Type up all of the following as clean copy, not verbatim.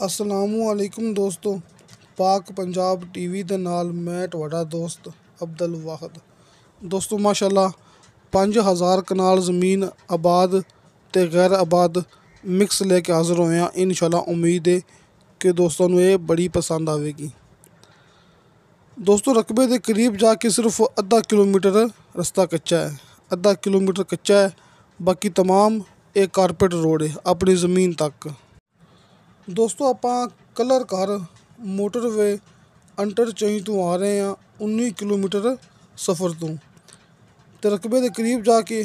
असलामुअलैकुम दोस्तों, पाक पंजाब टीवी दे नाल मैं तुहाडा दोस्त अब्दुल वाहिद। दोस्तों माशाअल्लाह 5000 कनाल ज़मीन आबाद ते गैर आबाद मिक्स लेके हाज़र होए हैं। इंशाअल्लाह उम्मीद है कि दोस्तों नूं ये बड़ी पसंद आवेगी। दोस्तों रकबे के करीब जाके सिर्फ अद्धा किलोमीटर रस्ता कच्चा है, अद्धा किलोमीटर कच्चा है, बाकी तमाम एक कारपेट रोड है अपनी ज़मीन तक। दोस्तों ਆਪਾਂ ਕਲਰ ਘਰ मोटरवे इंटरचेंज तो आ रहे हैं 19 किलोमीटर सफ़र तो रकबे के करीब जाके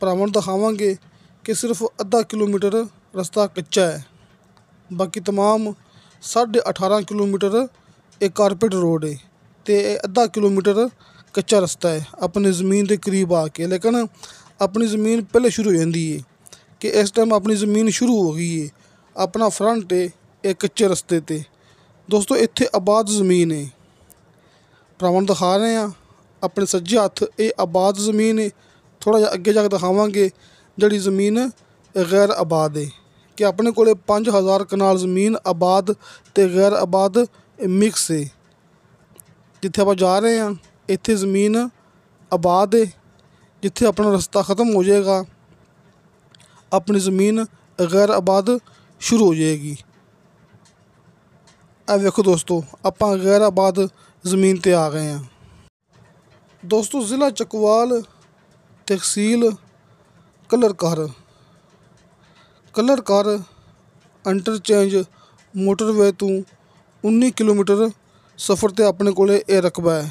भरावां दिखावांगे कि सिर्फ अद्धा किलोमीटर रस्ता कच्चा है, बाकी तमाम 18.5 किलोमीटर एक कारपेट रोड है तो अद्धा किलोमीटर कच्चा रस्ता है अपनी ज़मीन के करीब आके। लेकिन अपनी ज़मीन पहले शुरू हो जाती है कि इस टाइम अपनी ज़मीन शुरू हो गई है। अपना फ्रंट है एक कच्चे रस्ते ते। दोस्तों इत्थे आबाद ज़मीन है, भरावां दिखा रहे हैं अपने सज्जे हत्थ ये आबाद ज़मीन है। थोड़ा जिहा अगे जाके दिखावांगे जिहड़ी ज़मीन गैर आबाद है कि अपने कोले 5000 कनाल ज़मीन आबाद ते गैर आबाद मिक्स है। जिथे आप जा रहे हैं इत्थे ज़मीन आबाद है, जिथे अपना रस्ता ख़त्म हो जाएगा अपनी ज़मीन गैर आबाद शुरू हो जाएगी। अब देखो दोस्तों आपां गैर आबाद ज़मीन ते आ गए हैं। दोस्तों ज़िला चकवाल, तहसील कलरकार इंटरचेंज मोटरवे तो 19 किलोमीटर सफ़र ते अपने कोले ये रकबा है।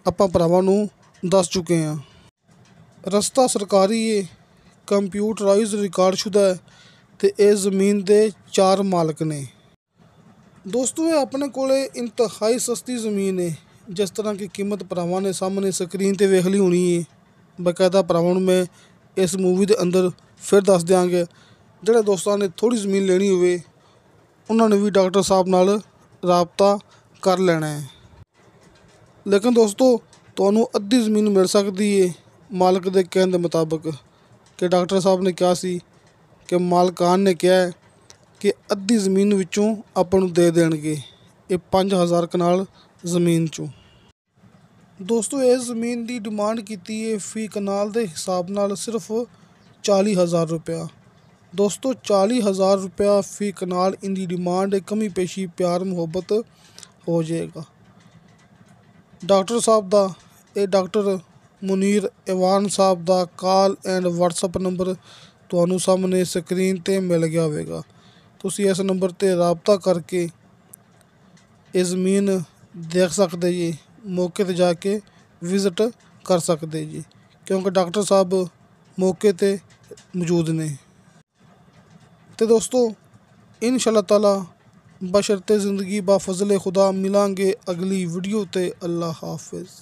आपां भरावां नूं दस चुके हैं। रस्ता सरकारी है, कंप्यूटराइज रिकॉर्डशुदा है ते ये ज़मीन दे 4 मालक ने। दोस्तों ये अपने कोले इंतहाई सस्ती ज़मीन है, जिस तरह की कीमत भरावां ने सामने स्क्रीन ते वेख ली होनी है। बाकायदा भरावां नूं मैं इस मूवी के अंदर फिर दस देंगे। जिहड़े दोस्तों ने थोड़ी ज़मीन लेनी होवे उन्होंने भी डॉक्टर साहब नाल राबता कर लेना है। लेकिन दोस्तों तुहानूं अद्धी ज़मीन मिल सकती है मालक के कहने के मुताबिक कि डॉक्टर साहब ने कहा सी कि मालकान ने कहा है कि अद्धी ज़मीन विचों आपां नूं दे देणगे ये 5000 कनाल ज़मीन चों। दोस्तों इस ज़मीन की डिमांड की है फी कनाल के हिसाब नाल सिर्फ 40,000 रुपया। दोस्तों 40,000 रुपया फी कनाल इनकी डिमांड है। कमी पेशी प्यार मुहब्बत हो जाएगा। डॉक्टर साहब दा ये डॉक्टर मुनीर ऐवान साहब दा कॉल एंड व्हाट्सअप नंबर तुहानूं सामने स्क्रीन ते मिल गया होगा। तुसीं इस नंबर ते राबता करके ये ज़मीन देख सकते जी, मौके ते जाके विजिट कर सकते जी, क्योंकि डॉक्टर साहब मौके ते मौजूद ने। तो दोस्तों इंशाअल्लाह ताला बशर्ते ज़िंदगी बा फज़ले खुदा मिलांगे अगली वीडियो ते। अल्लाह हाफिज़।